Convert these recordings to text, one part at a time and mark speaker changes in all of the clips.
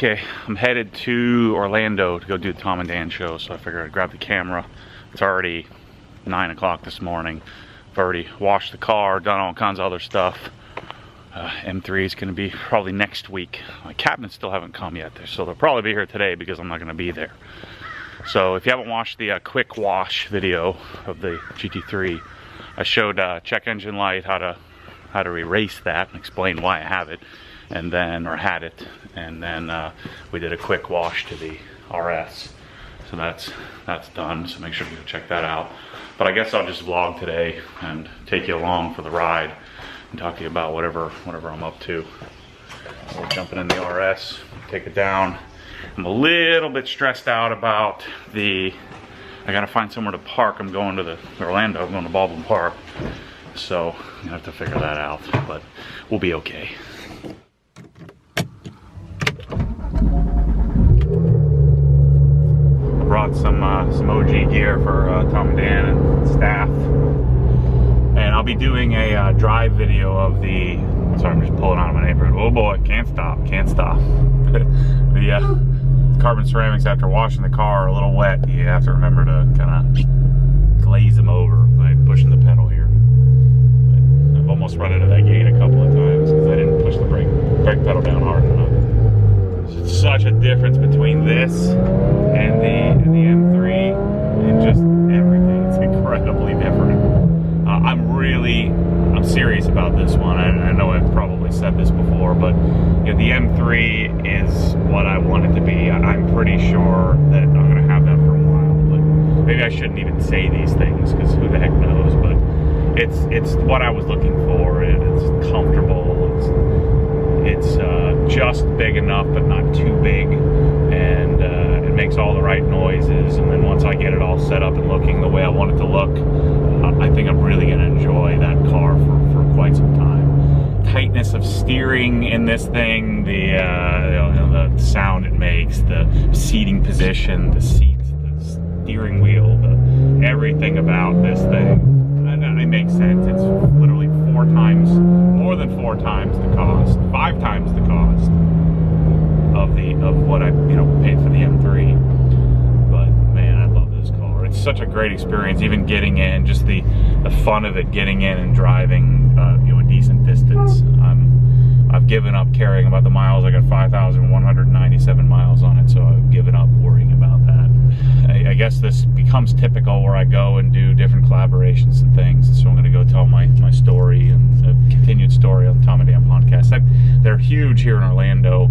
Speaker 1: Okay, I'm headed to Orlando to go do the Tom and Dan show, so I figured I'd grab the camera. It's already 9 o'clock this morning. I've already washed the car, done all kinds of other stuff. M3 is going to be probably next week. My cabinets still haven't come yet, so they'll probably be here today because I'm not going to be there. So if you haven't watched the quick wash video of the GT3, I showed check engine light, how to erase that and explain why I have it, and then had it, and then we did a quick wash to the RS. So that's done. So make sure you go check that out. But I guess I'll just vlog today and take you along for the ride and talk to you about whatever I'm up to. We're jumping in the RS, take it down. I'm a little bit stressed out about I gotta find somewhere to park. I'm going to Orlando, I'm going to Baldwin Park. So I'm gonna have to figure that out, but we'll be okay. I brought some OG gear for Tom and Dan and staff. And I'll be doing a drive video of the, sorry, I'm just pulling out of my neighborhood. Oh boy, can't stop. The carbon ceramics after washing the car are a little wet. You have to remember to kind of glaze them over by pushing the pedal here. I've almost run into that gate a couple of times because I didn't push the brake pedal down hard enough. It's such a difference between this and the M3 and just everything. It's incredibly different. I'm serious about this one. I know I've probably said this before, but you know, the M3 is what I want it to be. I'm pretty sure that I'm going to have that for a while, but maybe I shouldn't even say these things because who the heck knows, but it's what I was looking for. It's comfortable. It's just big enough, but not too big, and it makes all the right noises. And then once I get it all set up and looking the way I want it to look, I think I'm really going to enjoy that car for quite some time. Tightness of steering in this thing, the sound it makes, the seating position, the seats, the steering wheel, everything about this thing. It makes sense. It's literally more than four times the cost, 5 times the cost of what I paid for the M3. But man, I love this car. It's such a great experience, even getting in, just the fun of it, getting in and driving a decent distance. I've given up caring about the miles. I got 5,197 miles on it, so I've given up worrying about that. I guess this becomes typical where I go and do different collaborations and things, and so I'm going to go tell my story and a continued story on the Tom and Dan podcast. They're huge here in Orlando.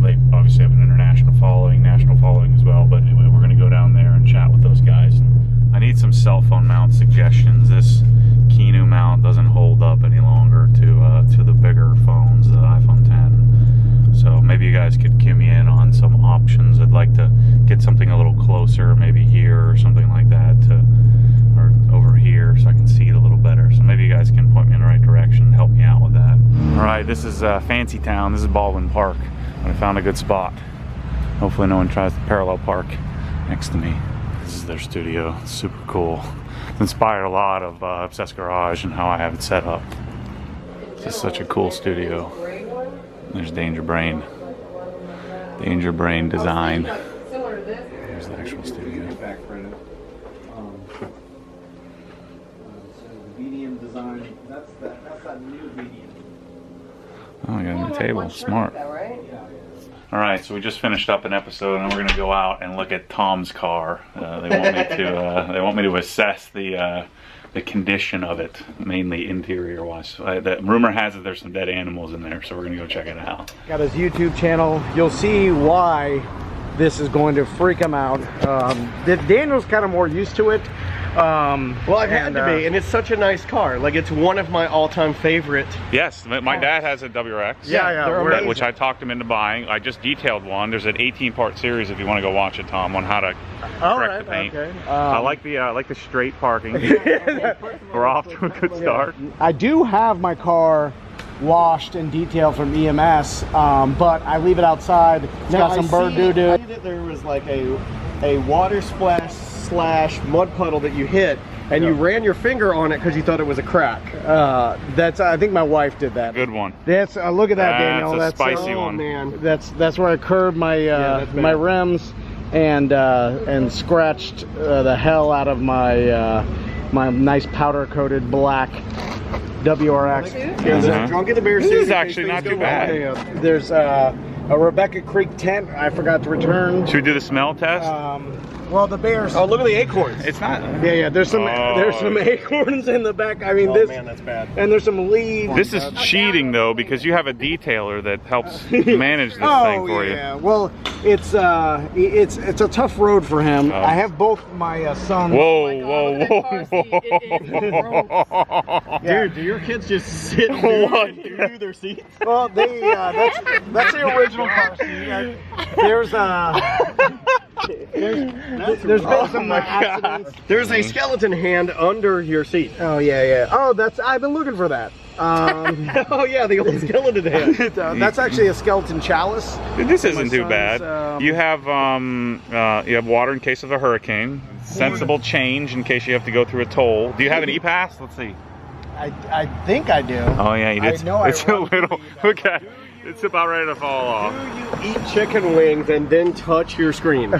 Speaker 1: They obviously have an international following, national following as well, but anyway, we're going to go down there and chat with those guys. And I need some cell phone mount suggestions. This Kinu mount doesn't hold up any longer to the bigger phones, the iPhone 10. So maybe you guys could key me in on some options. I'd like to get something a little closer, maybe here or something like that, or over here so I can see it a little better. So maybe you guys can point me in the right direction and help me out with that. All right, this is Fancy Town. This is Baldwin Park. I found a good spot. Hopefully no one tries to parallel park next to me. This is their studio. It's super cool. It's inspired a lot of Obsessed Garage and how I have it set up. This is such a cool studio. There's Danger Brain Design. Here's the actual studio. Oh, I got a new table. Smart. Alright, so we just finished up an episode and we're going to go out and look at Tom's car. They want me to assess the condition of it, mainly interior wise. The rumor has that there's some dead animals in there, so we're going to go check it out.
Speaker 2: Got his YouTube channel. You'll see why this is going to freak him out. Daniel's kind of more used to it.
Speaker 3: Well, I've had to be, and it's such a nice car. Like, it's one of my all-time favorite.
Speaker 1: Yes, my dad has a WRX.
Speaker 2: Yeah,
Speaker 1: which I talked him into buying. I just detailed one. There's an 18-part series if you want to go watch it, Tom, on how to correct the paint.
Speaker 2: Okay.
Speaker 1: I like the straight parking. We're off to a good start.
Speaker 2: I do have my car washed and detailed from EMS, but I leave it outside. It's got some bird doo-doo.
Speaker 3: I see that there was like a water splash / mud puddle that you hit, and you ran your finger on it because you thought it was a crack.
Speaker 2: I think my wife did that.
Speaker 1: Good one.
Speaker 2: That's look at that, Daniel.
Speaker 1: That's a
Speaker 2: That's
Speaker 1: spicy one.
Speaker 3: Man.
Speaker 2: That's where I curved my my rims and scratched the hell out of my my nice powder coated black WRX.
Speaker 3: Drunk in the bear
Speaker 1: This
Speaker 3: suit
Speaker 1: is
Speaker 3: in case
Speaker 1: actually
Speaker 3: things
Speaker 1: not
Speaker 3: go
Speaker 1: too bad.
Speaker 3: wrong.
Speaker 2: There's a Rebecca Creek tent I forgot to return.
Speaker 1: Should we do the smell test?
Speaker 2: Well, the bears.
Speaker 3: Oh, look at the acorns.
Speaker 1: It's not.
Speaker 2: Yeah. There's some acorns in the back. I mean,
Speaker 3: Oh man, that's bad.
Speaker 2: and there's some leaves.
Speaker 1: This is cheating though, because you have a detailer that helps manage this thing for you.
Speaker 2: Well, it's a tough road for him. I have both my sons.
Speaker 1: Whoa, whoa.
Speaker 3: Dude, do your kids just sit and do their seats?
Speaker 2: Well, they that's the original car seat. There's been some accidents.
Speaker 3: There's a skeleton hand under your seat.
Speaker 2: Oh yeah. Oh, I've been looking for that.
Speaker 3: Oh yeah, the old skeleton hand.
Speaker 2: That's actually a skeleton chalice.
Speaker 1: This isn't too
Speaker 2: son's,
Speaker 1: bad. You have water in case of a hurricane. Sensible change in case you have to go through a toll. Do you have an e-pass? Let's see.
Speaker 2: I think I do.
Speaker 1: Oh yeah, you did.
Speaker 2: I know I
Speaker 1: it's a
Speaker 2: run
Speaker 1: little. Look at. It's about ready to fall off.
Speaker 3: Do you eat chicken wings and then touch your screen?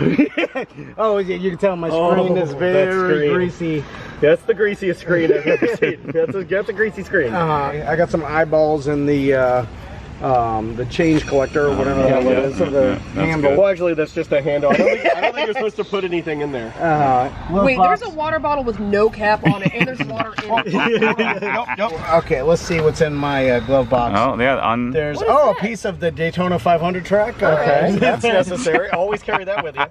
Speaker 2: Oh yeah, you can tell my screen is very greasy.
Speaker 3: That's the greasiest screen I've ever seen. That's a greasy screen.
Speaker 2: I got some eyeballs in the change collector or whatever the hell it is of the handle.
Speaker 3: Well, actually, that's just a handle. I don't think you're supposed to put anything in there.
Speaker 4: Wait, there's a water bottle with no cap on it, and there's water in it.
Speaker 2: Okay, let's see what's in my glove box.
Speaker 1: Oh yeah,
Speaker 2: There's a piece of the Daytona 500 track.
Speaker 3: Okay, that's necessary. Always carry that with you.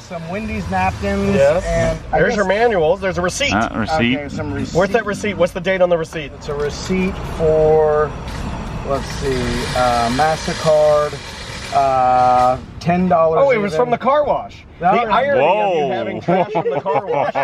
Speaker 2: Some Wendy's napkins.
Speaker 3: Yes.
Speaker 2: And
Speaker 3: There's your manuals. There's a receipt.
Speaker 1: receipt.
Speaker 2: Okay, some receipt.
Speaker 3: Where's that receipt? What's the date on the receipt?
Speaker 2: It's a receipt for, let's see, MasterCard, $10.
Speaker 3: Oh, it was from the car wash. The irony of you having trash from the car wash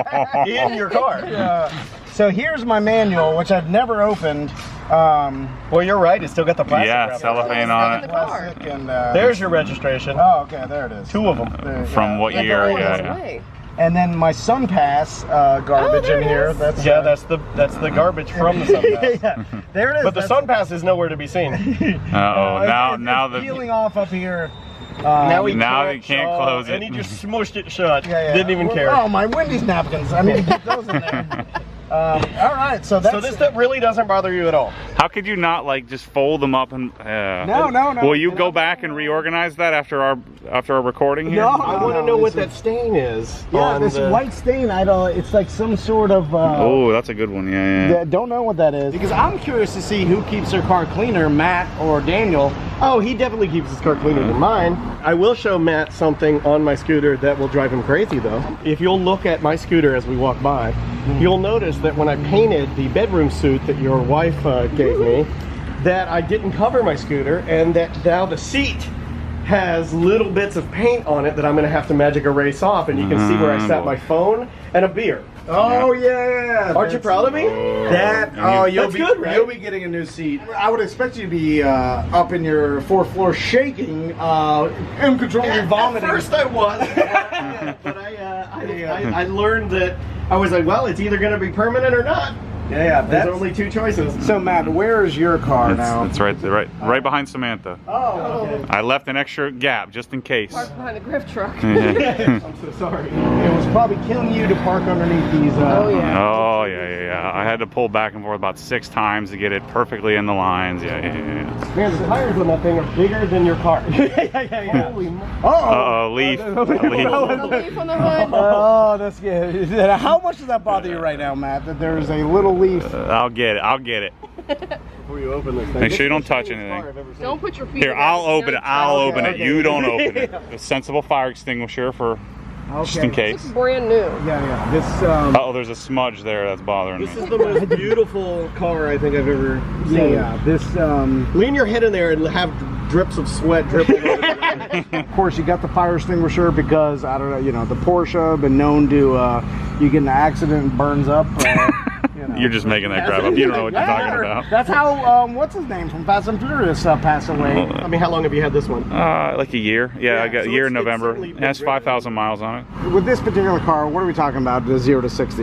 Speaker 3: in your car.
Speaker 2: So here's my manual, which I've never opened.
Speaker 3: Well, you're right. It's still got the plastic wrap
Speaker 1: cellophane on it.
Speaker 2: Plastic and,
Speaker 3: There's your registration.
Speaker 2: oh, okay, there it is.
Speaker 3: Two of them.
Speaker 1: From what
Speaker 4: Yeah,
Speaker 1: year?
Speaker 4: throw one
Speaker 1: Yeah.
Speaker 4: away.
Speaker 2: And then my Sun Pass garbage
Speaker 4: there
Speaker 2: in
Speaker 4: it
Speaker 2: here.
Speaker 4: is.
Speaker 2: That's
Speaker 3: That's the garbage from the Sun Pass.
Speaker 2: yeah, there it is.
Speaker 3: But the Sun Pass is nowhere to be seen.
Speaker 1: Now
Speaker 2: it's peeling off up here.
Speaker 3: Now
Speaker 1: you can't close it.
Speaker 3: And he just smushed it shut.
Speaker 2: Yeah.
Speaker 3: Didn't even care.
Speaker 2: Oh, my Wendy's napkins. I mean, keep those in there. All right, so that's
Speaker 3: So this stuff really doesn't bother you at all?
Speaker 1: How could you not like just fold them up and?
Speaker 2: No.
Speaker 1: Will you go back and reorganize that after our recording here?
Speaker 2: No,
Speaker 3: I want to know what that stain is.
Speaker 2: Yeah,
Speaker 3: on
Speaker 2: this
Speaker 3: the...
Speaker 2: white stain. I don't. It's like some sort of.
Speaker 1: Oh, that's a good one. Yeah.
Speaker 2: Don't know what that is. Because I'm curious to see who keeps their car cleaner, Matt or Daniel.
Speaker 3: Oh, he definitely keeps his car cleaner than mine. I will show Matt something on my scooter that will drive him crazy though. If you'll look at my scooter as we walk by, you'll notice that when I painted the bedroom suit that your wife gave me, that I didn't cover my scooter, and that now the seat has little bits of paint on it that I'm gonna have to magic erase off, and you can see where I sat my phone and a beer.
Speaker 2: Oh yeah!
Speaker 3: Aren't you proud of me?
Speaker 2: You'll
Speaker 3: That's good, right?
Speaker 2: You'll be getting a new seat. I would expect you to be up in your fourth floor shaking, uncontrollably vomiting.
Speaker 3: At first I was, but I learned that I was like, well, it's either going to be permanent or not.
Speaker 2: Yeah,
Speaker 3: There's only two choices.
Speaker 2: So Matt, where is your car now?
Speaker 1: It's right behind Samantha.
Speaker 2: Oh, okay.
Speaker 1: I left an extra gap just in case.
Speaker 4: Parked behind the grift truck.
Speaker 3: I'm so sorry.
Speaker 2: It was probably killing you to park underneath these.
Speaker 4: Oh yeah.
Speaker 1: Oh yeah. I had to pull back and forth about 6 times to get it perfectly in the lines. Yeah.
Speaker 3: Man, the tires on that thing are bigger than your car.
Speaker 2: Yeah.
Speaker 3: Holy
Speaker 1: Leaf.
Speaker 4: The leaf on the hood.
Speaker 2: Oh, that's good. How much does that bother you right now, Matt? That there is a little leaf.
Speaker 1: I'll get it.
Speaker 3: Before you open this thing.
Speaker 1: Make sure you don't touch anything.
Speaker 4: Don't put your feet.
Speaker 1: Here,
Speaker 4: in
Speaker 1: I'll open it. I'll open it.
Speaker 2: okay.
Speaker 1: You don't open it. A sensible fire extinguisher for just in case.
Speaker 4: It's brand new.
Speaker 2: Yeah. This.
Speaker 1: Oh, there's a smudge there that's bothering
Speaker 3: This
Speaker 1: me.
Speaker 3: is the most beautiful car I think I've ever seen.
Speaker 2: Yeah. This.
Speaker 3: Lean your head in there and have drips of sweat dripping over.
Speaker 2: Of course, you got the fire extinguisher because I don't know. The Porsche been known to you get in an accident and burns up. You know.
Speaker 1: You're just making that crap up. You don't know what you're talking about.
Speaker 2: That's how what's his name from Fast and Furious passed away.
Speaker 3: I mean, how long have you had this one?
Speaker 1: Like a year. Yeah, I got
Speaker 3: so
Speaker 1: a year in
Speaker 3: it's
Speaker 1: November.
Speaker 3: certainly
Speaker 1: It has
Speaker 3: been
Speaker 1: 5,000 miles on it.
Speaker 2: With this particular car, what are we talking about? The 0 to 60.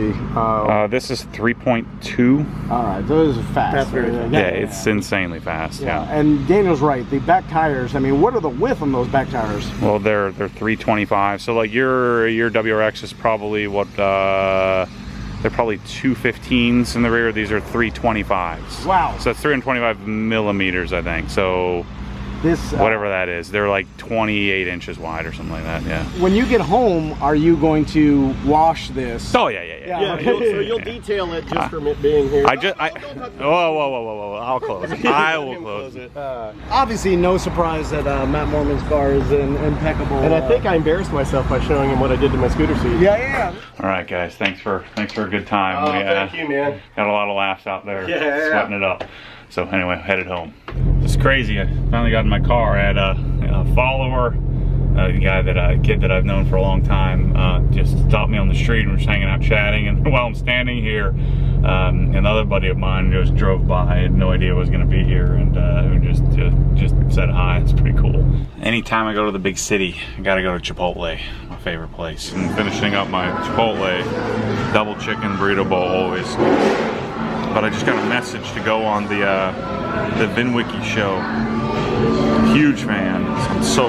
Speaker 1: This is 3.2.
Speaker 2: All right, so this is fast.
Speaker 3: That's very fast.
Speaker 1: Yeah, it's insanely fast. Yeah.
Speaker 2: And Daniel's right. The back tires. I mean, what are the width on those back tires?
Speaker 1: Well, they're 325. So like your WRX is probably what they're probably 215s in the rear. These are 325s.
Speaker 2: Wow.
Speaker 1: So that's 325 millimeters, I think. So
Speaker 2: This
Speaker 1: whatever that is, they're like 28 inches wide or something like that. Yeah.
Speaker 2: When you get home, are you going to wash this?
Speaker 1: Oh yeah.
Speaker 3: Yeah, so you'll detail it just from it being here.
Speaker 1: Whoa. I'll close it. I will close it.
Speaker 2: Obviously, no surprise that Matt Mormon's car is in impeccable.
Speaker 3: And I think I embarrassed myself by showing him what I did to my scooter seat.
Speaker 2: Yeah.
Speaker 1: All right, guys. Thanks for a good time.
Speaker 3: Oh, thank you, man.
Speaker 1: Got a lot of laughs out there.
Speaker 3: Yeah.
Speaker 1: Sweating it up. So anyway, headed home. It's crazy. I finally got in my car. I had a follower, a kid that I've known for a long time, just stopped me on the street and was hanging out chatting. And while I'm standing here, another buddy of mine just drove by. I had no idea I was going to be here, and just said hi. It's pretty cool. Anytime I go to the big city, I got to go to Chipotle, my favorite place. And finishing up my Chipotle double chicken burrito bowl always. But I just got a message to go on the VinWiki show. Huge fan. I'm so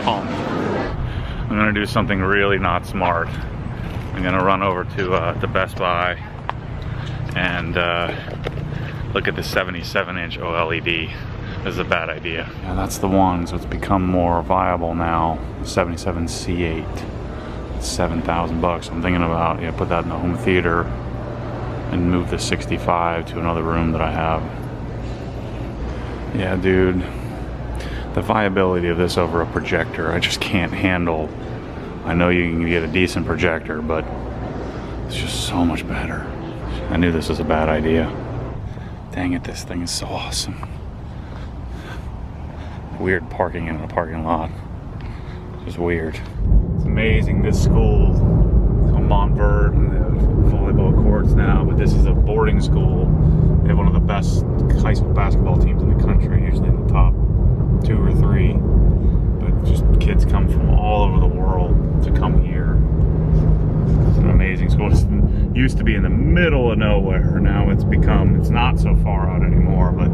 Speaker 1: pumped. I'm gonna do something really not smart. I'm gonna run over to Best Buy and look at the 77-inch OLED. This is a bad idea. Yeah, that's the one. So it's become more viable now. 77 C8. It's $7,000. I'm thinking about put that in the home theater and move the 65 to another room that I have. Yeah, dude, the viability of this over a projector, I just can't handle. I know you can get a decent projector, but it's just so much better. I knew this was a bad idea. Dang it, this thing is so awesome. Weird parking in a parking lot. Just weird. It's amazing, this school, Montverde, and they have volleyball courts now, but this is a boarding school. They have one of the best high school basketball teams in the country, usually in the top 2 or 3. But just kids come from all over the world to come here. It's an amazing school. It used to be in the middle of nowhere. Now it's not so far out anymore, but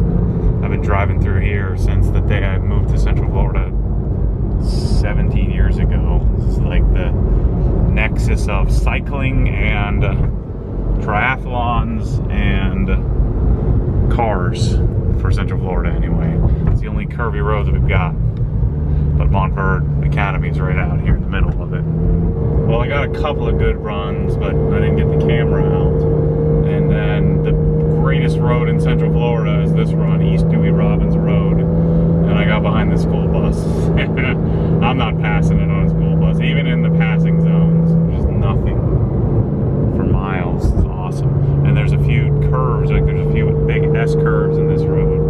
Speaker 1: I've been driving through here since the day I moved to Central Florida 17 years ago. This is like the nexus of cycling and triathlons and cars for Central Florida anyway. It's the only curvy road that we've got. But Montverde Academy is right out here in the middle of it. Well, I got a couple of good runs, but I didn't get the camera out. And then the greatest road in Central Florida is this run, East Dewey Robbins Road. And I got behind the school bus. I'm not passing it on a school bus, even in the passing zones. There's nothing for miles. It's awesome. And there's a few curves, like there's a few big S curves in this road.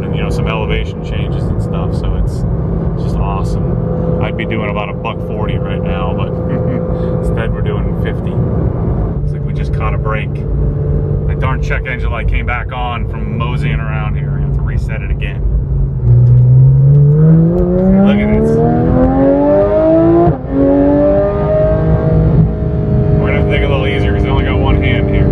Speaker 1: And some elevation changes and stuff, so it's just awesome. I'd be doing about $140 right now, but instead we're doing 50. It's like we just caught a break. My darn check engine light came back on from moseying around here. I have to reset it again. Look at this. We're gonna have to take it a little easier because I only got one hand here.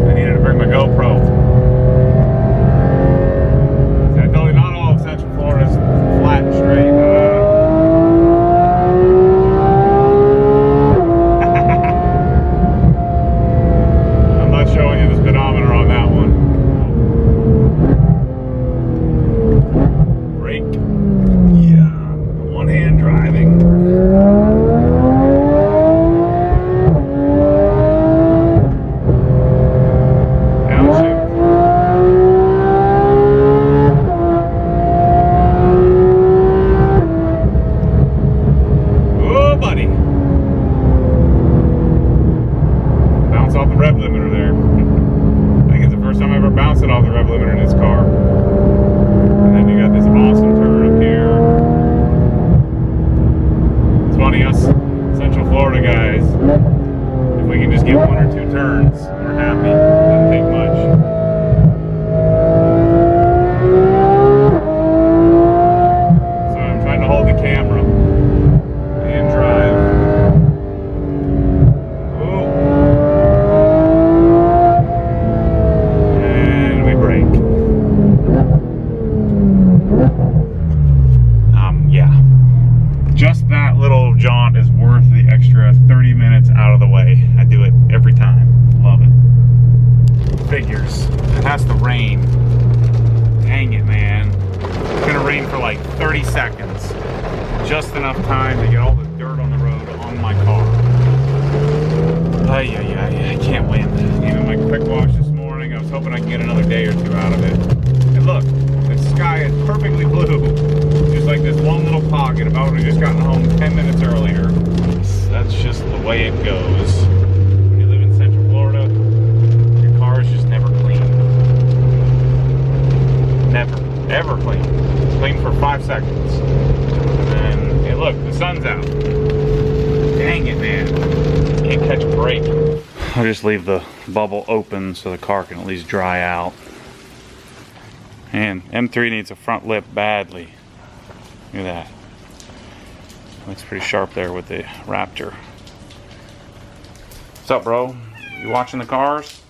Speaker 1: I needed to bring my GoPro. See, I told you not all of Central Florida is flat and straight. I'm not showing you the speedometer on that one. money, us Central Florida guys. If we can just get 1 or 2 turns, we're happy. Doesn't take much. So I'm trying to hold the camera and drive. Ooh. And we brake. Yeah. Just that little jaunt is worth the extra 30 minutes out of the way. I do it every time. Love it. Figures. It has to rain. Dang it, man. It's gonna rain for like 30 seconds. Just enough time to get all the dirt on the road on my car. I can't win. Even my quick wash this morning, I was hoping I could get another day or 2 out of it. And look, the sky is perfectly blue. Just like this one little pocket about when I just gotten home 10 minutes earlier. That's just the way it goes. When you live in Central Florida, your car is just never clean. Never, ever clean. It's clean for 5 seconds. And then, hey look, the sun's out. Dang it, man. Can't catch a break. I'll just leave the bubble open so the car can at least dry out. And M3 needs a front lip badly. Look at that. Looks pretty sharp there with the Raptor. What's up, bro? You watching the cars?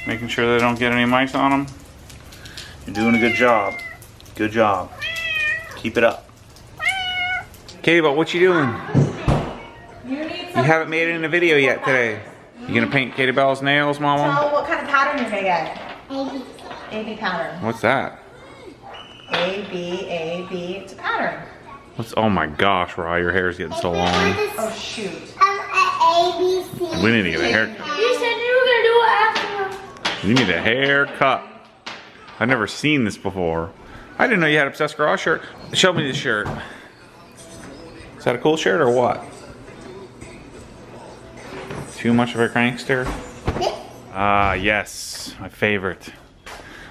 Speaker 1: Making sure they don't get any mice on them? You're doing a good job. Good job. Keep it up. Katie, what you doing? You haven't made it in a video yet today. You gonna paint Katie Bell's nails, Mama?
Speaker 5: Tell what kind of pattern you're gonna get. AB pattern.
Speaker 1: What's that?
Speaker 5: A, B, A, B. It's a pattern.
Speaker 1: What's? Oh my gosh, Rye, your hair's getting so long.
Speaker 5: Oh shoot.
Speaker 1: We need to get a haircut.
Speaker 6: You said you were gonna do it after.
Speaker 1: You need a haircut. I've never seen this before. I didn't know you had a Obsessed Garage shirt. Show me this shirt. Is that a cool shirt or what? Too much of a crankster? Ah, yes, my favorite.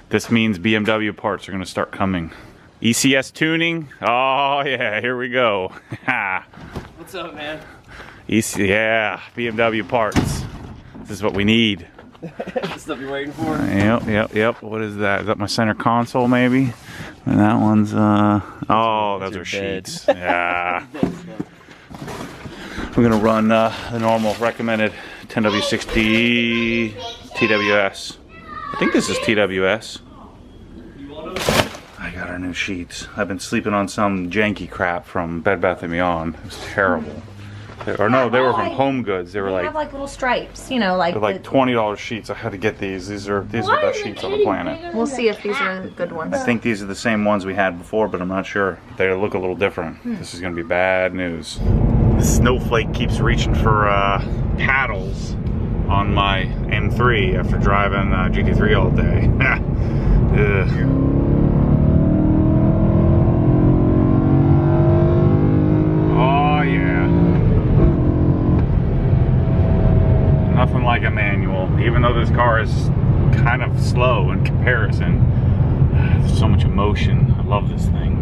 Speaker 1: This means BMW parts are gonna start coming. ECS tuning? Oh yeah, here we go.
Speaker 7: What's up, man?
Speaker 1: Yeah, BMW parts. This is what we need.
Speaker 7: The stuff you're waiting for?
Speaker 1: Yep. What is that? Is that my center console maybe? And that one's oh, those are sheets. Yeah. We're gonna run the normal recommended 10W60 TWS. I think this is TWS. I got our new sheets. I've been sleeping on some janky crap from Bed Bath & Beyond. It was terrible. Or no, they were from Home Goods. They were
Speaker 5: They have like little stripes, you know, like.
Speaker 1: they're like $20 sheets. I had to get these. These are the best sheets on the planet.
Speaker 5: We'll see if these are the good ones.
Speaker 1: I think these are the same ones we had before, but I'm not sure. They look a little different. This is gonna be bad news. The snowflake keeps reaching for paddles on my M3 after driving GT3 all day. Ugh. Nothing like a manual, even though this car is kind of slow in comparison. There's so much emotion. I love this thing.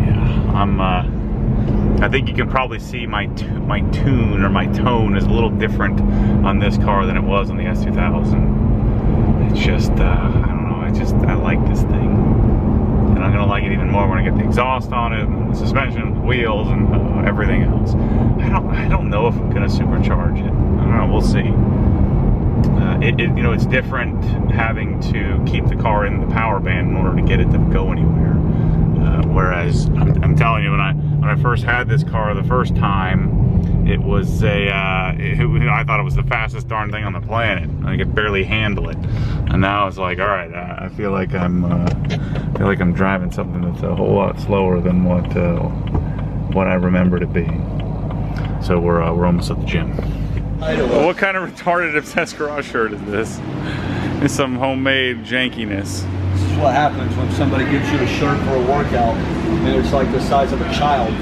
Speaker 1: Yeah, I think you can probably see my tune or my tone is a little different on this car than it was on the S2000. It's just, I don't know. I like this thing, and I'm gonna like it even more when I get the exhaust on it, and the suspension, the wheels, and everything else. I don't know if I'm gonna supercharge it. I don't know, we'll see. You know, it's different having to keep the car in the power band in order to get it to go anywhere. Whereas I'm telling you, when I first had this car the first time, it was I thought it was the fastest darn thing on the planet. I could barely handle it, and now it's like, all right, I feel like I'm driving something that's a whole lot slower than what I remember it being. So we're almost at the gym. Well, what kind of retarded Obsessed Garage shirt is this? It's some homemade jankiness.
Speaker 8: This is what happens when somebody gives you a shirt for a workout and it's like the size of a child.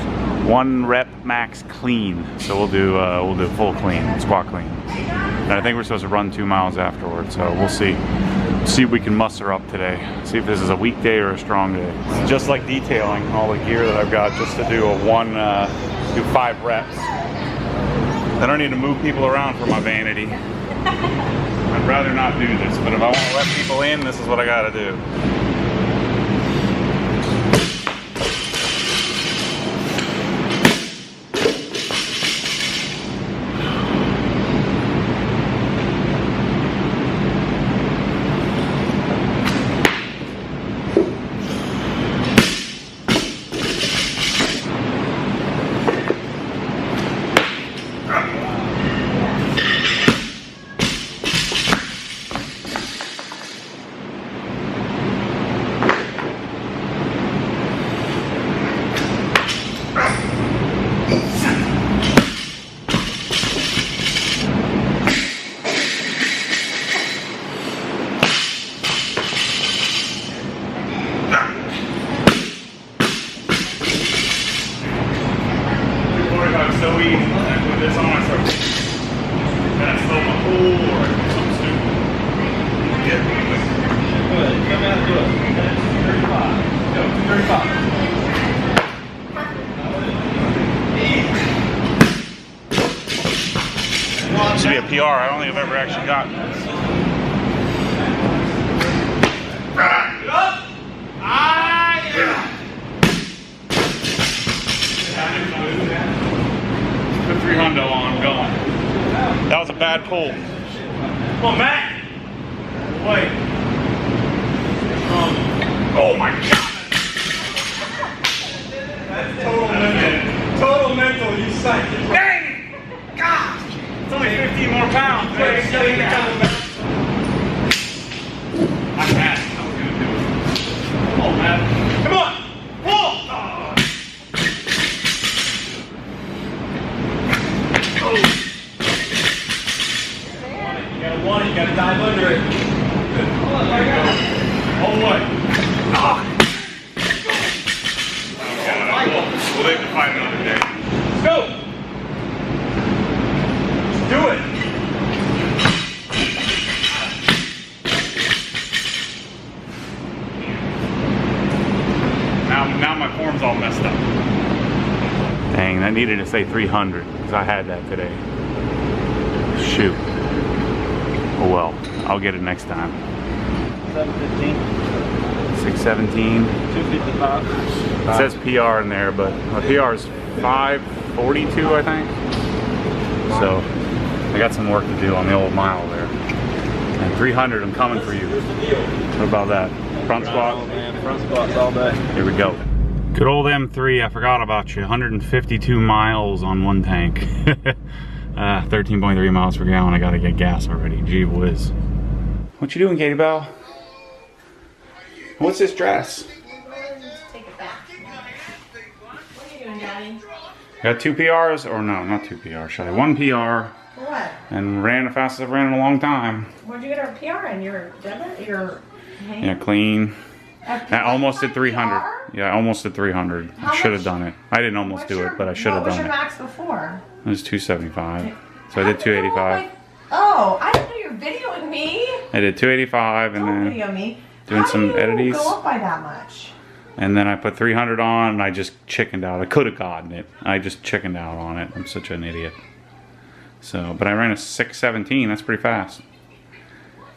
Speaker 1: 1 rep max clean. So we'll do full clean, squat clean. And I think we're supposed to run 2 miles afterwards. So we'll see. See if we can muster up today. See if this is a weekday or a strong day. Just like detailing all the gear that I've got, just to do a one do 5 reps. I don't need to move people around for my vanity. I'd rather not do this, but if I want to let people in, this is what I gotta do. So easy. I put this on, I start. Then I slow my pull or something stupid. Get really quick.
Speaker 8: Good. Come out good. 35. Go. 35.
Speaker 1: This should be a PR. I don't think I've ever actually gotten this. Put 300 on, going. That was a bad pull. Come on, Matt. Wait. Oh my God.
Speaker 8: That's total mental. Total mental, you psychic.
Speaker 1: Dang! God! It's only 15 more pounds. I had it. I was gonna do it. Come on, Matt. Come on! Pull!
Speaker 8: You gotta want it, you gotta dive under it. There you go.
Speaker 1: All the way. We'll leave the fight another day.
Speaker 8: Let's go! Let's do it!
Speaker 1: Now my form's all messed up. Dang, that needed to say 300 because I had that today. Shoot. Oh well, I'll get it next time.
Speaker 2: 715.
Speaker 1: 617.
Speaker 2: 255.
Speaker 1: It says PR in there, but my PR is 542, I think. So I got some work to do on the old mile there. And 300, I'm coming for you. What about that? Front squat?
Speaker 8: Oh man, front squats all day.
Speaker 1: Here we go. Good old M3, I forgot about you. 152 miles on one tank. 13.3 miles per gallon. I gotta get gas already. Gee whiz. What you doing, Katie Bell? What's this dress?
Speaker 5: Take it back. What are you doing, Daddy?
Speaker 1: Got 2 PRs, or no, not 2 PRs, Shelly. 1 PR,
Speaker 5: For what?
Speaker 1: and ran the fastest I've ran in a long time.
Speaker 5: Where'd you get our PR in? Your debit? Your hand?
Speaker 1: Yeah, clean. I almost did 300.
Speaker 5: PR?
Speaker 1: Yeah, I almost did 300. I
Speaker 5: How
Speaker 1: should have
Speaker 5: much?
Speaker 1: done it. I didn't almost
Speaker 5: What's
Speaker 1: do
Speaker 5: your-
Speaker 1: it, but I should have
Speaker 5: What was
Speaker 1: done
Speaker 5: your
Speaker 1: it.
Speaker 5: max before?
Speaker 1: It was 275. So I did
Speaker 5: Oh,
Speaker 1: 285.
Speaker 5: like- Oh, I didn't know you were videoing me.
Speaker 1: I did 285 and
Speaker 5: Don't
Speaker 1: then
Speaker 5: video me.
Speaker 1: doing
Speaker 5: How
Speaker 1: some
Speaker 5: do you
Speaker 1: edities.
Speaker 5: go up by that much?
Speaker 1: And then I put 300 on and I just chickened out. I could have gotten it. I just chickened out on it. I'm such an idiot. So, but I ran a 617. That's pretty fast.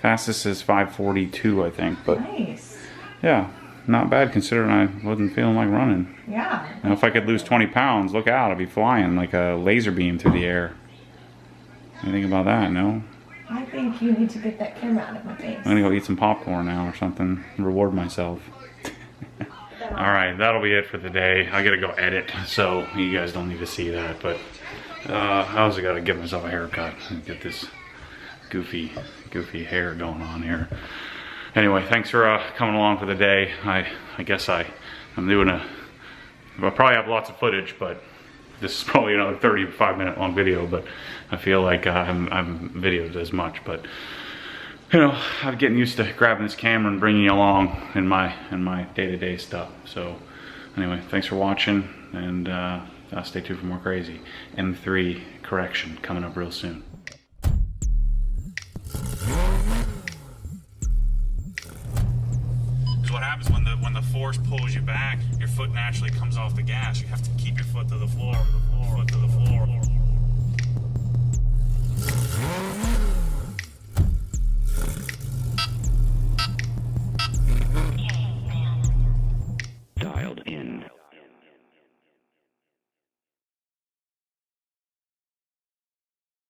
Speaker 1: Fastest is 542, I think. But
Speaker 5: Nice.
Speaker 1: yeah, not bad considering I wasn't feeling like running.
Speaker 5: Yeah.
Speaker 1: Now, if I could lose 20 pounds, look out. I'd be flying like a laser beam through the air. Anything about that? No?
Speaker 5: I think you need to get that camera out of my face.
Speaker 1: I'm gonna go eat some popcorn now or something. Reward myself. Alright, that'll be it for the day. I gotta go edit, so you guys don't need to see that, but I also gotta give myself a haircut and get this goofy hair going on here. Anyway, thanks for coming along for the day. I guess I'm doing I'll probably have lots of footage, but this is probably another 35-minute long video, but I feel like I haven't videoed as much, but you know, I'm getting used to grabbing this camera and bringing you along in my day-to-day stuff. So anyway, thanks for watching, and stay tuned for more crazy. M3 correction coming up real soon. What happens when the force pulls you back, your foot naturally comes off the gas. You have to keep your foot foot to the floor, foot to the floor.